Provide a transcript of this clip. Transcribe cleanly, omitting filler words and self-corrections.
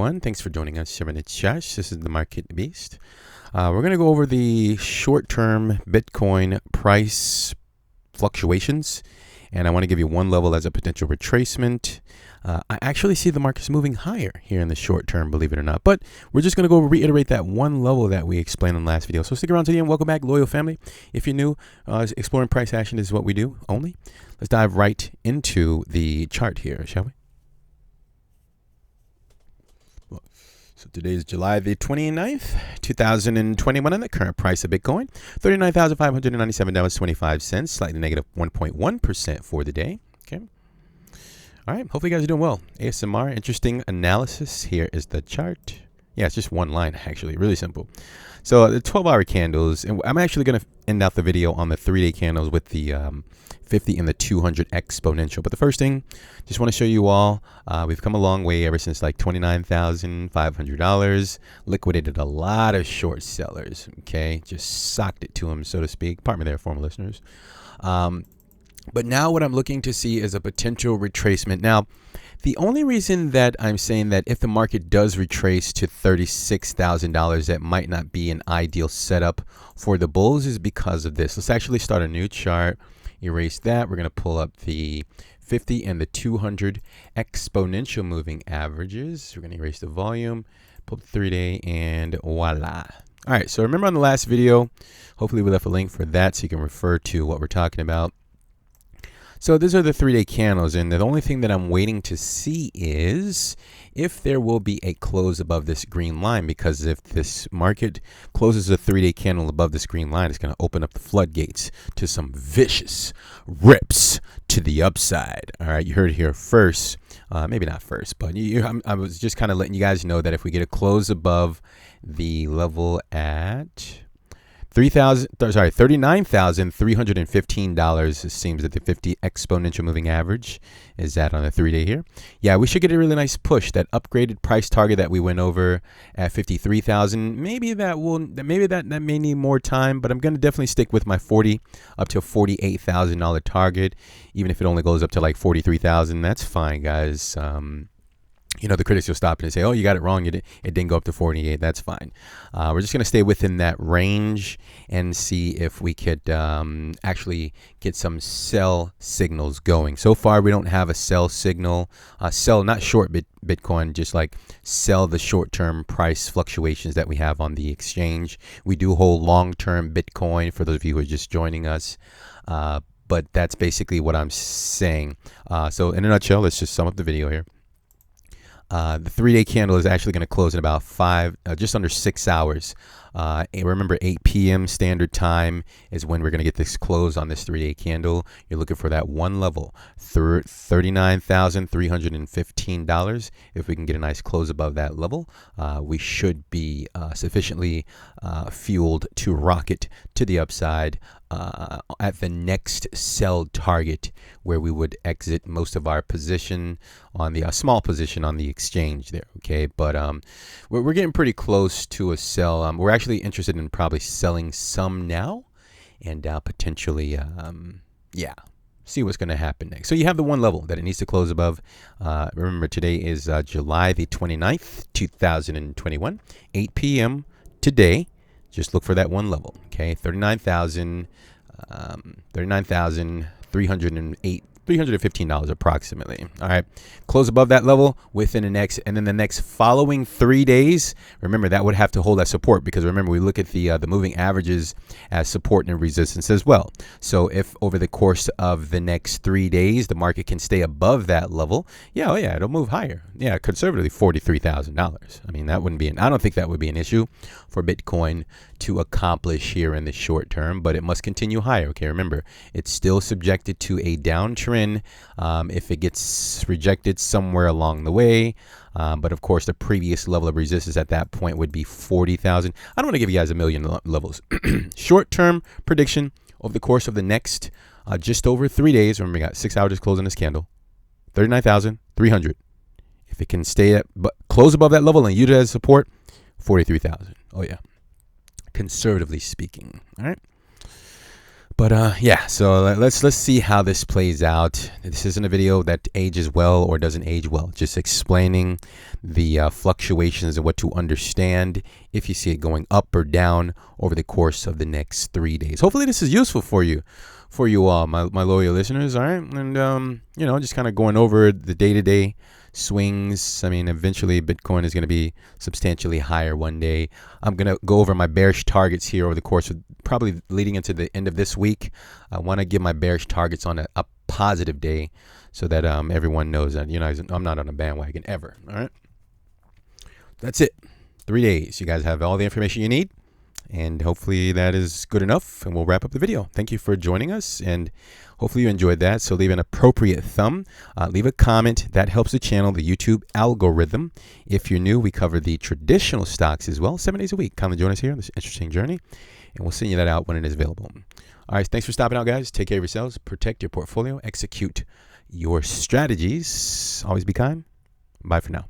Thanks for joining us here in Bitcusd. This is the Market Beast. We're going to go over the short-term Bitcoin price fluctuations, and I want to give you one level as a potential retracement. I actually see the markets moving higher here in the short term, believe it or not, but we're just going to go reiterate that one level that we explained in the last video. So stick around to the end. Welcome back, loyal family. If you're new, exploring price action is what we do only. Let's dive right into the chart here, shall we? So today is July the 29th, 2021, and the current price of Bitcoin, $39,597.25, slightly negative 1.1% for the day. Okay. All right. Hopefully you guys are doing well. ASMR, interesting analysis. Here is the chart. Yeah, it's just one line, actually. Really simple. So the 12-hour candles, and I'm actually going to end out the video on the 3-day candles with the 50 and the 200 exponential. But the first thing, just want to show you all, we've come a long way ever since like $29,500. Liquidated a lot of short sellers, okay? Just socked it to them, so to speak. Pardon me there, former listeners. But now what I'm looking to see is a potential retracement. Now, the only reason that I'm saying that if the market does retrace to $36,000, that might not be an ideal setup for the bulls is because of this. Let's actually start a new chart. Erase that. We're going to pull up the 50 and the 200 exponential moving averages. We're going to erase the volume, pull up the 3-day, and voila. All right, so remember on the last video, hopefully we left a link for that so you can refer to what we're talking about. So these are the 3-day candles, and the only thing that I'm waiting to see is if there will be a close above this green line, because if this market closes a 3-day candle above this green line, it's going to open up the floodgates to some vicious rips to the upside. All right, you heard it here first. Maybe not first, but I was just kind of letting you guys know that if we get a close above the level at $39,315, it seems that the 50 exponential moving average is that on the 3-day here. Yeah, we should get a really nice push. That upgraded price target that we went over at 53,000. Maybe that may need more time, but I'm going to definitely stick with my 40 up to $48,000 target, even if it only goes up to like 43,000. That's fine, guys. You know, the critics will stop and say, oh, you got it wrong. It didn't go up to 48. That's fine. We're just going to stay within that range and see if we could actually get some sell signals going. So far, we don't have a sell signal. Sell, not short Bitcoin, just like sell the short-term price fluctuations that we have on the exchange. We do hold long-term Bitcoin for those of you who are just joining us. But that's basically what I'm saying. So in a nutshell, let's just sum up the video here. The 3-day candle is actually going to close in about just under 6 hours. Remember, 8 p.m. standard time is when we're going to get this close on this 3-day candle. You're looking for that one level, $39,315. If we can get a nice close above that level, we should be sufficiently fueled to rocket to the upside at the next sell target, where we would exit most of our position on the small position on the exchange there. Okay, but we're getting pretty close to a sell. We're actually interested in probably selling some now, and potentially yeah, see what's going to happen next. So you have the one level that it needs to close above. Remember, today is July the 29th, 2021, 8 p.m. today. Just look for that one level, okay? $39,315 approximately. All right, close above that level within the next, and then the next following 3 days. Remember, that would have to hold that support, because remember, we look at the moving averages as support and resistance as well. So if over the course of the next 3 days the market can stay above that level, yeah, oh yeah, it'll move higher. Yeah, conservatively $43,000. I mean, that wouldn't be I don't think that would be an issue for Bitcoin to accomplish here in the short term, but it must continue higher. Okay, remember, it's still subjected to a downtrend if it gets rejected somewhere along the way. But of course, the previous level of resistance at that point would be 40,000. I don't want to give you guys a million levels. Short-term prediction over the course of the next just over 3 days. Remember, we got 6 hours to close on this candle. 39,300. If it can stay at close above that level and use it as support, 43,000. Oh yeah, conservatively speaking. All right. But yeah, so let's see how this plays out. This isn't a video that ages well or doesn't age well. Just explaining the fluctuations and what to understand if you see it going up or down over the course of the next 3 days. Hopefully this is useful for you all, my loyal listeners. All right, and you know, just kind of going over the day-to-day swings. I mean, eventually Bitcoin is going to be substantially higher one day. I'm going to go over my bearish targets here over the course of probably leading into the end of this week. I want to give my bearish targets on a positive day so that everyone knows that, you know, I'm not on a bandwagon ever. All right. That's it. 3 days. You guys have all the information you need. And hopefully that is good enough, and we'll wrap up the video. Thank you for joining us, and hopefully you enjoyed that. So leave an appropriate thumb, leave a comment. That helps the channel, the YouTube algorithm. If you're new, we cover the traditional stocks as well, 7 days a week. Come and join us here on this interesting journey, and we'll send you that out when it is available. All right, thanks for stopping out, guys. Take care of yourselves, protect your portfolio, execute your strategies. Always be kind. Bye for now.